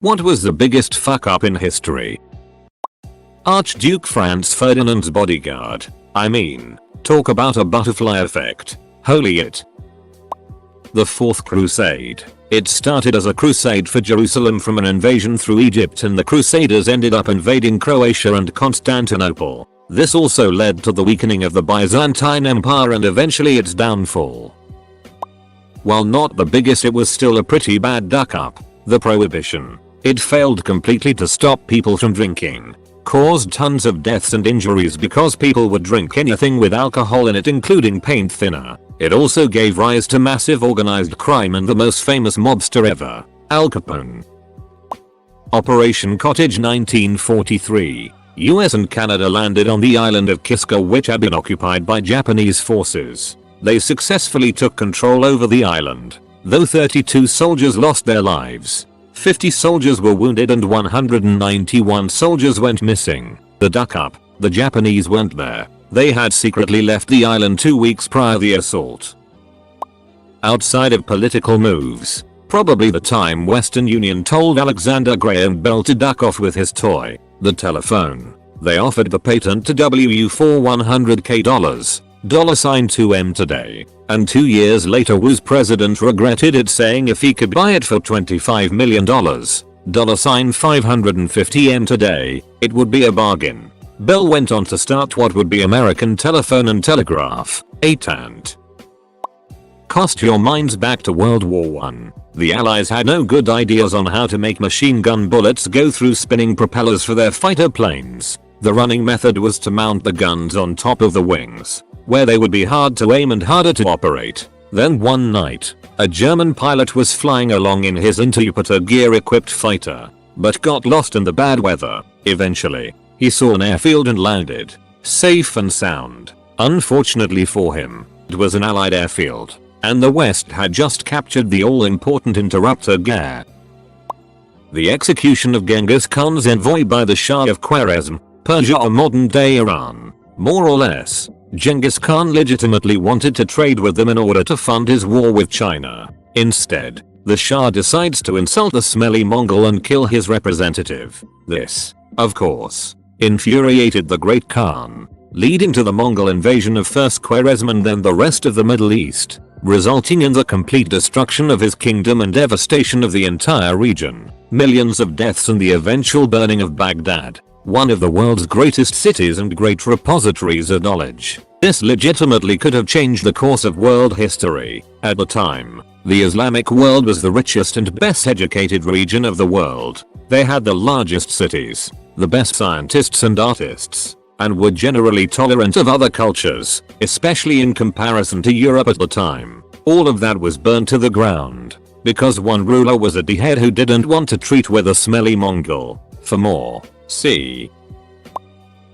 What was the biggest fuck up in history? Archduke Franz Ferdinand's bodyguard. I mean, talk about a butterfly effect. Holy it. The Fourth Crusade. It started as a crusade for Jerusalem from an invasion through Egypt, and the Crusaders ended up invading Croatia and Constantinople. This also led to the weakening of the Byzantine Empire and eventually its downfall. While not the biggest, it was still a pretty bad duck up. The Prohibition. It failed completely to stop people from drinking. Caused tons of deaths and injuries because people would drink anything with alcohol in it, including paint thinner. It also gave rise to massive organized crime and the most famous mobster ever, Al Capone. Operation Cottage 1943. US and Canada landed on the island of Kiska, which had been occupied by Japanese forces. They successfully took control over the island. Though 32 soldiers lost their lives, 50 soldiers were wounded and 191 soldiers went missing. The duck up. The Japanese weren't there. They had secretly left the island 2 weeks prior to the assault. Outside of political moves, probably the time Western Union told Alexander Graham Bell to duck off with his toy, the telephone. They offered the patent to WU for $100k, $2M today. And 2 years later Wu's president regretted it, saying if he could buy it for $25 million, $550M today, it would be a bargain. Bell went on to start what would be American Telephone and Telegraph, AT&T. Cast your minds back to World War I. The Allies had no good ideas on how to make machine gun bullets go through spinning propellers for their fighter planes. The running method was to mount the guns on top of the wings, where they would be hard to aim and harder to operate. Then one night, a German pilot was flying along in his Interpreter gear-equipped fighter, but got lost in the bad weather. Eventually, he saw an airfield and landed, safe and sound. Unfortunately for him, it was an Allied airfield, and the West had just captured the all-important Interpreter gear. The execution of Genghis Khan's envoy by the Shah of Khwarezm, Persia or modern-day Iran. More or less, Genghis Khan legitimately wanted to trade with them in order to fund his war with China. Instead, the Shah decides to insult the smelly Mongol and kill his representative. This, of course, infuriated the Great Khan, leading to the Mongol invasion of first Khwarezm and then the rest of the Middle East, resulting in the complete destruction of his kingdom and devastation of the entire region, millions of deaths and the eventual burning of Baghdad, one of the world's greatest cities and great repositories of knowledge. This legitimately could have changed the course of world history. At the time, the Islamic world was the richest and best educated region of the world. They had the largest cities, the best scientists and artists, and were generally tolerant of other cultures, especially in comparison to Europe at the time. All of that was burned to the ground, because one ruler was a dickhead who didn't want to treat with a smelly Mongol. For more, see.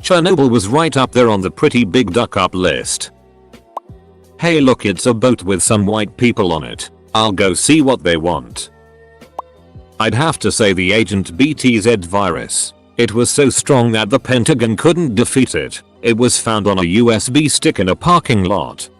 Chernobyl was right up there on the pretty big duck up list. Hey look, it's a boat with some white people on it. I'll go see what they want. I'd have to say the Agent BTZ virus. It was so strong that the Pentagon couldn't defeat it. It was found on a USB stick in a parking lot.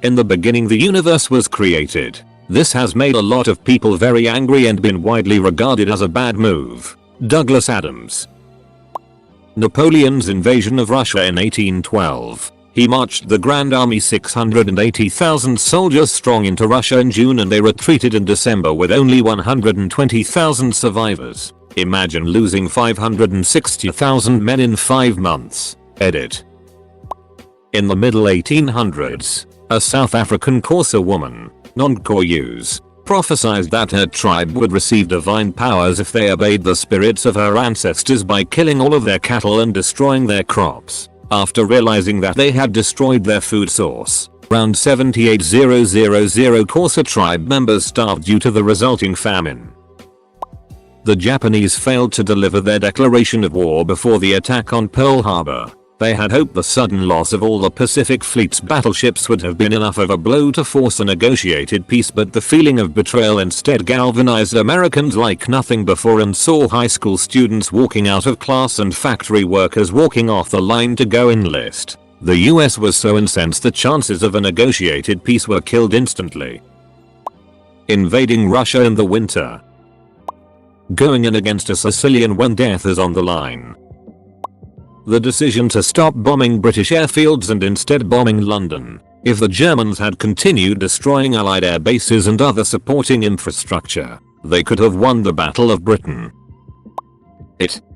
In the beginning the universe was created. This has made a lot of people very angry and been widely regarded as a bad move. Douglas Adams. Napoleon's invasion of Russia in 1812. He marched the Grand Army 680,000 soldiers strong into Russia in June, and they retreated in December with only 120,000 survivors. Imagine losing 560,000 men in 5 months. Edit. In the middle 1800s, a South African Xhosa woman, Nonkoyuz, prophesied that her tribe would receive divine powers if they obeyed the spirits of her ancestors by killing all of their cattle and destroying their crops. After realizing that they had destroyed their food source, around 78,000 Xhosa tribe members starved due to the resulting famine. The Japanese failed to deliver their declaration of war before the attack on Pearl Harbor. They had hoped the sudden loss of all the Pacific Fleet's battleships would have been enough of a blow to force a negotiated peace, but the feeling of betrayal instead galvanized Americans like nothing before and saw high school students walking out of class and factory workers walking off the line to go enlist. The US was so incensed the chances of a negotiated peace were killed instantly. Invading Russia in the winter. going in against a Sicilian when death is on the line. The decision to stop bombing British airfields and instead bombing London. If the Germans had continued destroying Allied air bases and other supporting infrastructure, they could have won the Battle of Britain.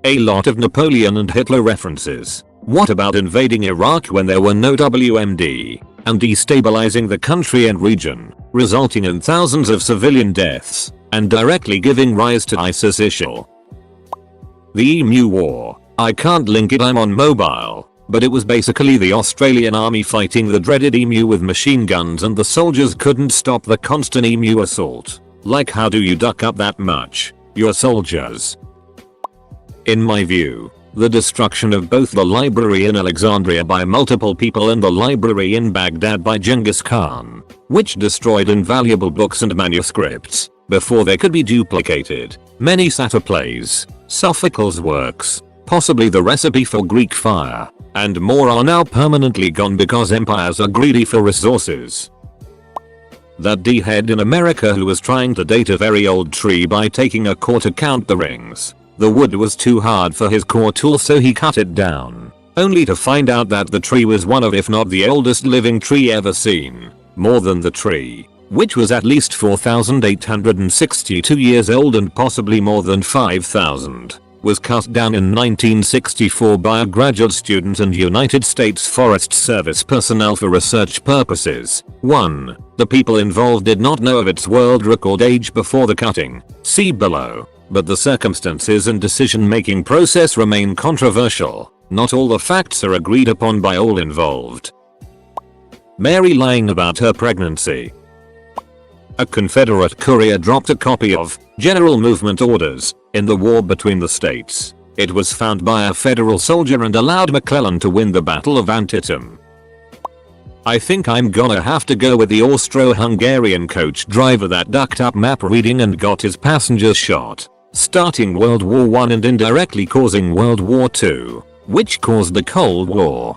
A lot of Napoleon and Hitler references. What about invading Iraq when there were no WMD, and destabilizing the country and region, resulting in thousands of civilian deaths, and directly giving rise to ISIS-ISIL? The Emu War. I can't link it, I'm on mobile, but it was basically the Australian army fighting the dreaded emu with machine guns and the soldiers couldn't stop the constant emu assault. Like, how do you duck up that much? You're soldiers. In my view, the destruction of both the library in Alexandria by multiple people and the library in Baghdad by Genghis Khan, which destroyed invaluable books and manuscripts before they could be duplicated, many satyr plays, Sophocles' works, possibly the recipe for Greek fire, and more are now permanently gone because empires are greedy for resources. That D-head in America who was trying to date a very old tree by taking a core to count the rings. The wood was too hard for his core tool, so he cut it down, only to find out that the tree was one of, if not the oldest living tree ever seen. More than the tree, which was at least 4,862 years old and possibly more than 5,000, was cut down in 1964 by a graduate student and United States Forest Service personnel for research purposes. 1. The people involved did not know of its world record age before the cutting. See below. But the circumstances and decision-making process remain controversial. Not all the facts are agreed upon by all involved. Mary lying about her pregnancy. A Confederate courier dropped a copy of General Movement Orders in the war between the states. It was found by a Federal soldier and allowed McClellan to win the Battle of Antietam. I think I'm gonna have to go with the Austro-Hungarian coach driver that ducked up map reading and got his passengers shot, starting World War I and indirectly causing World War II, which caused the Cold War.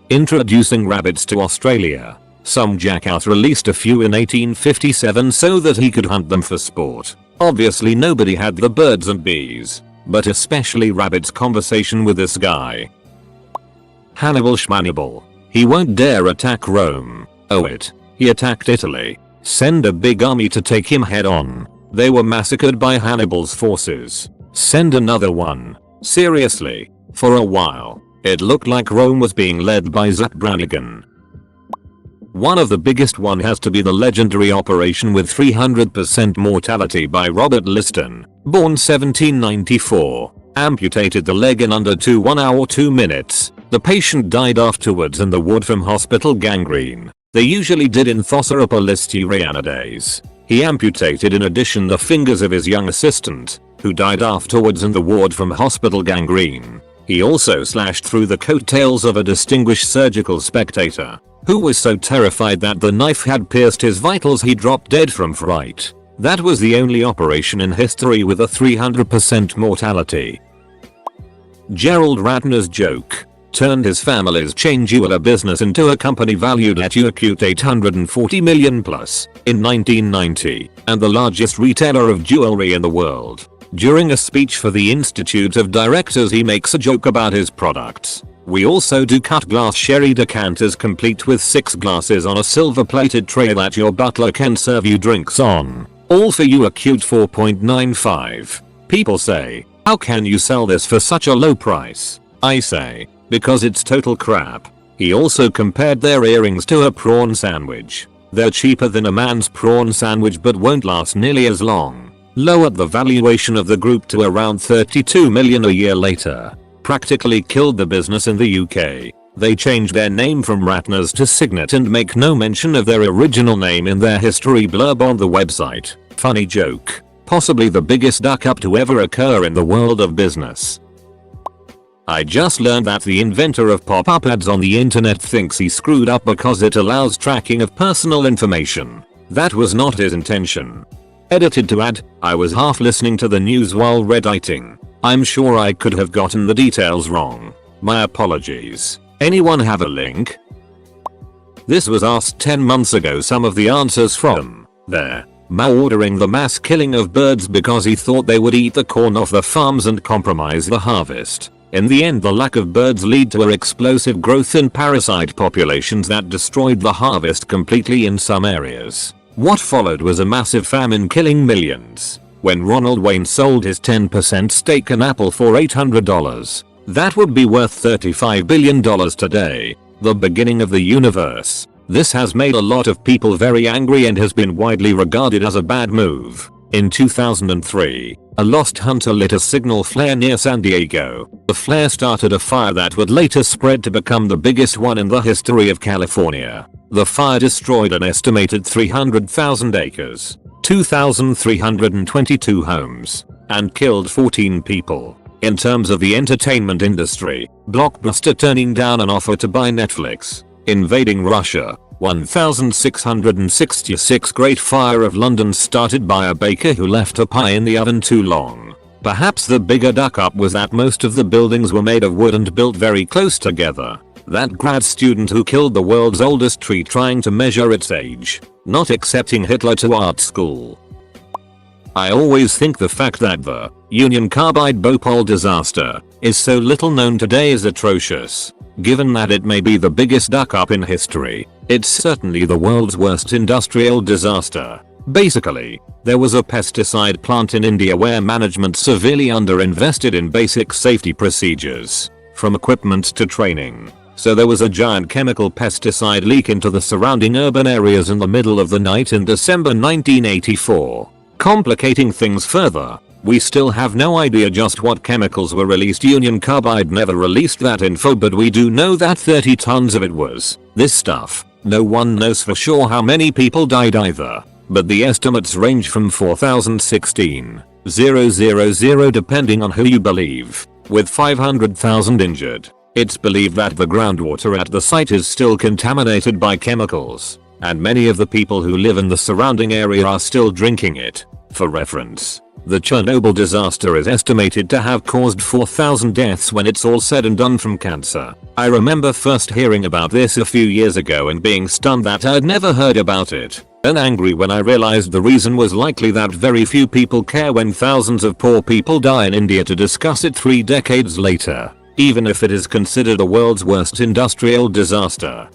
Introducing rabbits to Australia. Some jackass released a few in 1857 so that he could hunt them for sport. Obviously nobody had the birds and bees, but especially rabbits. Conversation with this guy. Hannibal Schmannibal. He won't dare attack Rome. Oh it. He attacked Italy. Send a big army to take him head on. They were massacred by Hannibal's forces. Send another one. Seriously. For a while, it looked like Rome was being led by Zach Brannigan. One of the biggest one has to be the legendary operation with 300% mortality by Robert Liston, born 1794. Amputated the leg in under 1 hour 2 minutes. The patient died afterwards in the ward from hospital gangrene. They usually did in Thoceropolisterianidae. He amputated in addition the fingers of his young assistant, who died afterwards in the ward from hospital gangrene. He also slashed through the coattails of a distinguished surgical spectator, who was so terrified that the knife had pierced his vitals he dropped dead from fright. That was the only operation in history with a 300% mortality. Gerald Ratner's joke turned his family's chain jeweler business into a company valued at $840 million plus in 1990, and the largest retailer of jewelry in the world. During a speech for the Institute of Directors he makes a joke about his products. We also do cut glass sherry decanters complete with 6 glasses on a silver plated tray that your butler can serve you drinks on. All for you a cute 4.95. People say, how can you sell this for such a low price? I say, because it's total crap. He also compared their earrings to a prawn sandwich. They're cheaper than a man's prawn sandwich but won't last nearly as long. Lowered the valuation of the group to around $32 million a year later. Practically killed the business in the UK. They changed their name from Ratner's to Signet and make no mention of their original name in their history blurb on the website. Funny joke. Possibly the biggest duck up to ever occur in the world of business. I just learned that the inventor of pop-up ads on the internet thinks he screwed up because it allows tracking of personal information. That was not his intention. Edited to add, I was half listening to the news while redditing. I'm sure I could have gotten the details wrong. My apologies. Anyone have a link? This was asked 10 months ago. Some of the answers from there. Mao ordering the mass killing of birds because he thought they would eat the corn off the farms and compromise the harvest. In the end, the lack of birds led to an explosive growth in parasite populations that destroyed the harvest completely in some areas. What followed was a massive famine killing millions. When Ronald Wayne sold his 10% stake in Apple for $800, that would be worth $35 billion today. The beginning of the universe. This has made a lot of people very angry and has been widely regarded as a bad move. In 2003, a lost hunter lit a signal flare near San Diego. The flare started a fire that would later spread to become the biggest one in the history of California. The fire destroyed an estimated 300,000 acres, 2,322 homes, and killed 14 people. In terms of the entertainment industry, Blockbuster turning down an offer to buy Netflix. Invading Russia. 1666 Great Fire of London started by a baker who left a pie in the oven too long. Perhaps the bigger duck up was that most of the buildings were made of wood and built very close together. That grad student who killed the world's oldest tree trying to measure its age. Not accepting Hitler to art school. I always think the fact that the Union Carbide Bhopal disaster is so little known today is atrocious. Given that it may be the biggest duck up in history, it's certainly the world's worst industrial disaster. Basically, there was a pesticide plant in India where management severely underinvested in basic safety procedures, from equipment to training. So there was a giant chemical pesticide leak into the surrounding urban areas in the middle of the night in December 1984. Complicating things further, we still have no idea just what chemicals were released. Union Carbide never released that info, but we do know that 30 tons of it was this stuff. No one knows for sure how many people died either, but the estimates range from 4,016,000 depending on who you believe, with 500,000 injured. It's believed that the groundwater at the site is still contaminated by chemicals, and many of the people who live in the surrounding area are still drinking it. For reference, the Chernobyl disaster is estimated to have caused 4,000 deaths when it's all said and done from cancer. I remember first hearing about this a few years ago and being stunned that I'd never heard about it, and angry when I realized the reason was likely that very few people care when thousands of poor people die in India to discuss it 3 decades later, even if it is considered the world's worst industrial disaster.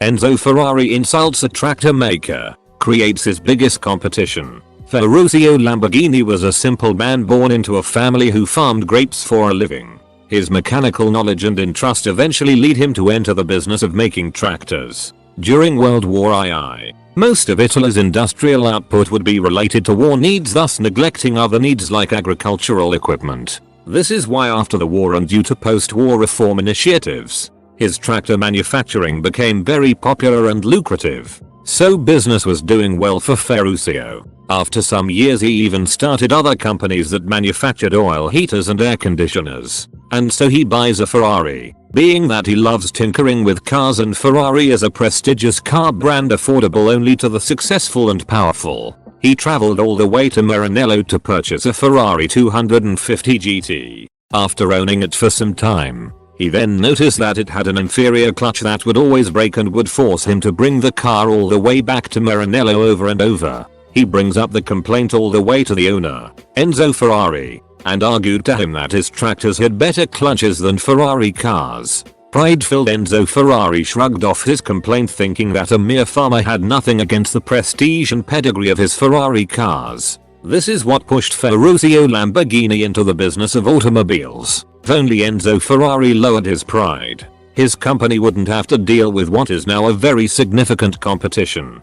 Enzo Ferrari insults a tractor maker, creates his biggest competition. Ferruccio Lamborghini was a simple man born into a family who farmed grapes for a living. His mechanical knowledge and interest eventually lead him to enter the business of making tractors. During World War II, most of Italy's industrial output would be related to war needs, thus neglecting other needs like agricultural equipment. This is why after the war and due to post-war reform initiatives, his tractor manufacturing became very popular and lucrative. So business was doing well for Ferruccio. After some years he even started other companies that manufactured oil heaters and air conditioners. And so he buys a Ferrari. Being that he loves tinkering with cars and Ferrari is a prestigious car brand affordable only to the successful and powerful, he traveled all the way to Maranello to purchase a Ferrari 250 GT. After owning it for some time, he then noticed that it had an inferior clutch that would always break and would force him to bring the car all the way back to Maranello over and over. He brings up the complaint all the way to the owner, Enzo Ferrari, and argued to him that his tractors had better clutches than Ferrari cars. Pride-filled Enzo Ferrari shrugged off his complaint, thinking that a mere farmer had nothing against the prestige and pedigree of his Ferrari cars. This is what pushed Ferruccio Lamborghini into the business of automobiles. If only Enzo Ferrari lowered his pride, his company wouldn't have to deal with what is now a very significant competition.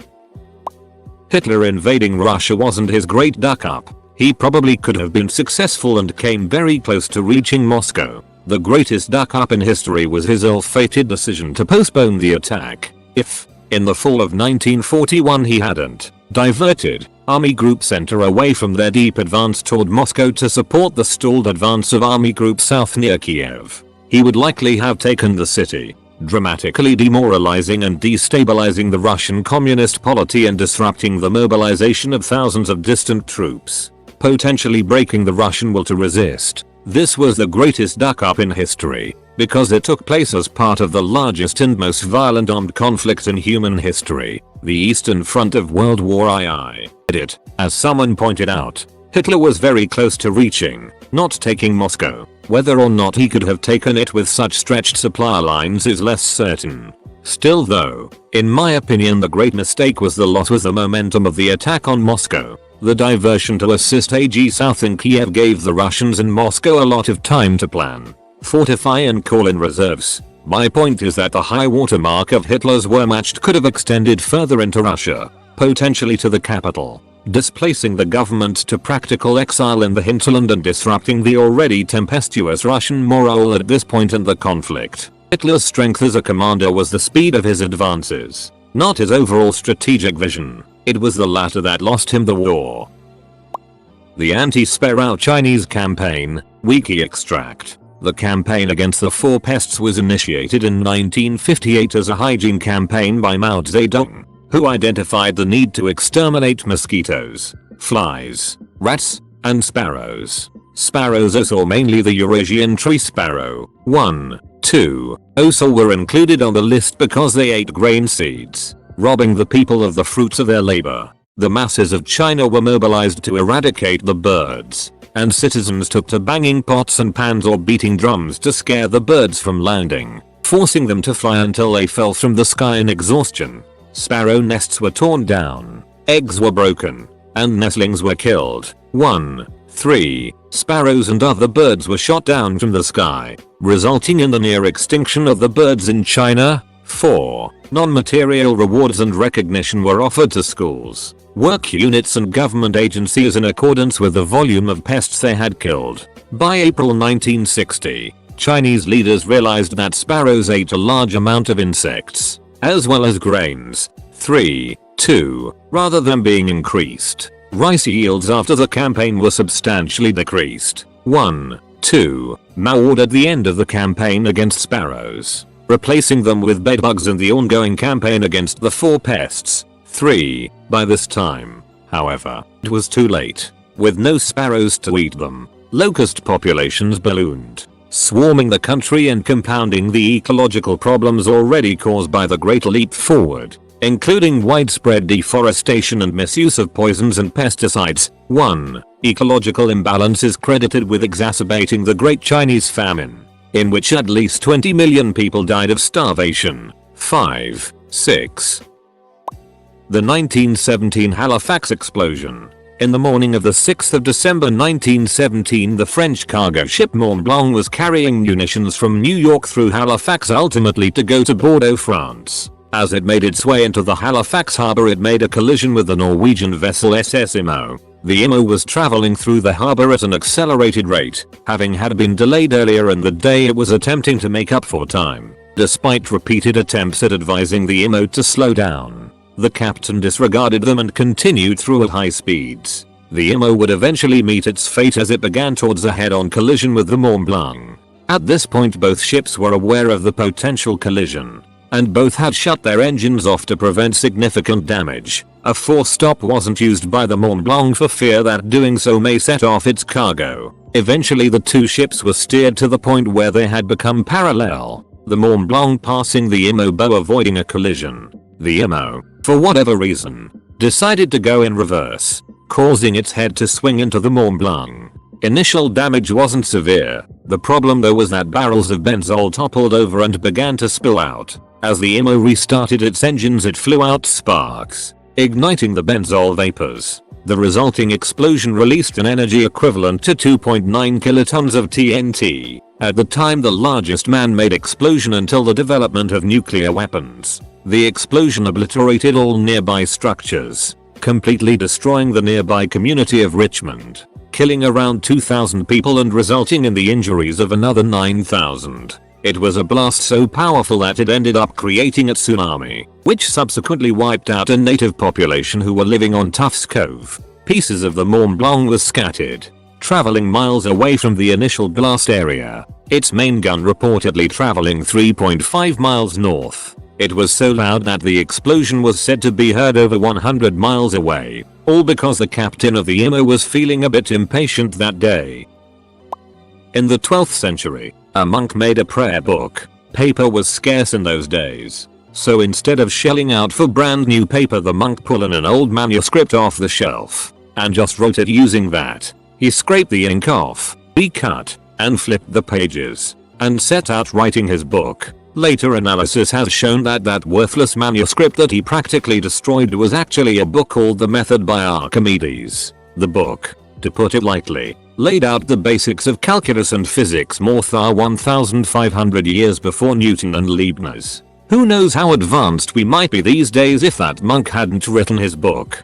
Hitler invading Russia wasn't his great duck up. He probably could have been successful and came very close to reaching Moscow. The greatest duck up in history was his ill-fated decision to postpone the attack. If, in the fall of 1941, he hadn't diverted Army Group Center away from their deep advance toward Moscow to support the stalled advance of Army Group South near Kiev, he would likely have taken the city, dramatically demoralizing and destabilizing the Russian Communist polity and disrupting the mobilization of thousands of distant troops, potentially breaking the Russian will to resist. This was the greatest duck up in history, because it took place as part of the largest and most violent armed conflict in human history. the Eastern Front of World War II. As someone pointed out, Hitler was very close to reaching, not taking Moscow. Whether or not he could have taken it with such stretched supply lines is less certain. Still though, in my opinion the great mistake was the momentum of the attack on Moscow. The diversion to assist AG South in Kiev gave the Russians in Moscow a lot of time to plan, fortify and call in reserves. My point is that the high watermark of Hitler's Wehrmacht could have extended further into Russia, potentially to the capital, displacing the government to practical exile in the hinterland and disrupting the already tempestuous Russian morale at this point in the conflict. Hitler's strength as a commander was the speed of his advances, not his overall strategic vision. It was the latter that lost him the war. The anti-Sparrow Chinese campaign, Wiki extract. The campaign against the four pests was initiated in 1958 as a hygiene campaign by Mao Zedong, who identified the need to exterminate mosquitoes, flies, rats, and sparrows. Sparrows or mainly the Eurasian tree sparrow, 1, 2, also were included on the list because they ate grain seeds, robbing the people of the fruits of their labor. The masses of China were mobilized to eradicate the birds, and citizens took to banging pots and pans or beating drums to scare the birds from landing, forcing them to fly until they fell from the sky in exhaustion. Sparrow nests were torn down, eggs were broken, and nestlings were killed. 1, 3, sparrows and other birds were shot down from the sky, resulting in the near extinction of the birds in China. 4, non-material rewards and recognition were offered to schools, work units and government agencies in accordance with the volume of pests they had killed. By April 1960, Chinese leaders realized that sparrows ate a large amount of insects, as well as grains. 3, 2, rather than being increased, rice yields after the campaign were substantially decreased. 1, 2, Mao ordered the end of the campaign against sparrows, replacing them with bedbugs in the ongoing campaign against the four pests. 3, by this time, however, it was too late. With no sparrows to eat them, locust populations ballooned, swarming the country and compounding the ecological problems already caused by the Great Leap Forward, including widespread deforestation and misuse of poisons and pesticides. 1, ecological imbalance is credited with exacerbating the Great Chinese Famine, in which at least 20 million people died of starvation. 5, 6. The 1917 Halifax explosion. In the morning of the 6th of December 1917, the French cargo ship Mont Blanc was carrying munitions from New York through Halifax, ultimately to go to Bordeaux, France. As it made its way into the Halifax harbor, it made a collision with the Norwegian vessel SS Imo. The Imo was traveling through the harbor at an accelerated rate, having had been delayed earlier in the day. It was attempting to make up for time, despite repeated attempts at advising the Imo to slow down. The captain disregarded them and continued through at high speeds. The Imo would eventually meet its fate as it began towards a head-on collision with the Mont Blanc. At this point, both ships were aware of the potential collision, and both had shut their engines off to prevent significant damage. A force stop wasn't used by the Mont Blanc for fear that doing so may set off its cargo. Eventually the two ships were steered to the point where they had become parallel, the Mont Blanc passing the Imo bow, avoiding a collision. The Imo, for whatever reason, decided to go in reverse, causing its head to swing into the Mont Blanc. Initial damage wasn't severe. The problem though was that barrels of benzol toppled over and began to spill out. As the Imo restarted its engines, it flew out sparks, igniting the benzol vapors. The resulting explosion released an energy equivalent to 2.9 kilotons of TNT, at the time the largest man-made explosion until the development of nuclear weapons. The explosion obliterated all nearby structures, completely destroying the nearby community of Richmond, killing around 2,000 people and resulting in the injuries of another 9,000. It was a blast so powerful that it ended up creating a tsunami, which subsequently wiped out a native population who were living on Tufts Cove. Pieces of the Mont Blanc were scattered, traveling miles away from the initial blast area, its main gun reportedly traveling 3.5 miles north. It was so loud that the explosion was said to be heard over 100 miles away, all because the captain of the Imo was feeling a bit impatient that day. In the 12th century, a monk made a prayer book. Paper was scarce in those days, So instead of shelling out for brand new paper, the monk pulled an old manuscript off the shelf and just wrote it using that. He scraped the ink off, recut, and flipped the pages, and set out writing his book. Later analysis has shown that that worthless manuscript that he practically destroyed was actually a book called The Method by Archimedes. The book, to put it lightly, laid out the basics of calculus and physics more than 1,500 years before Newton and Leibniz. Who knows how advanced we might be these days if that monk hadn't written his book.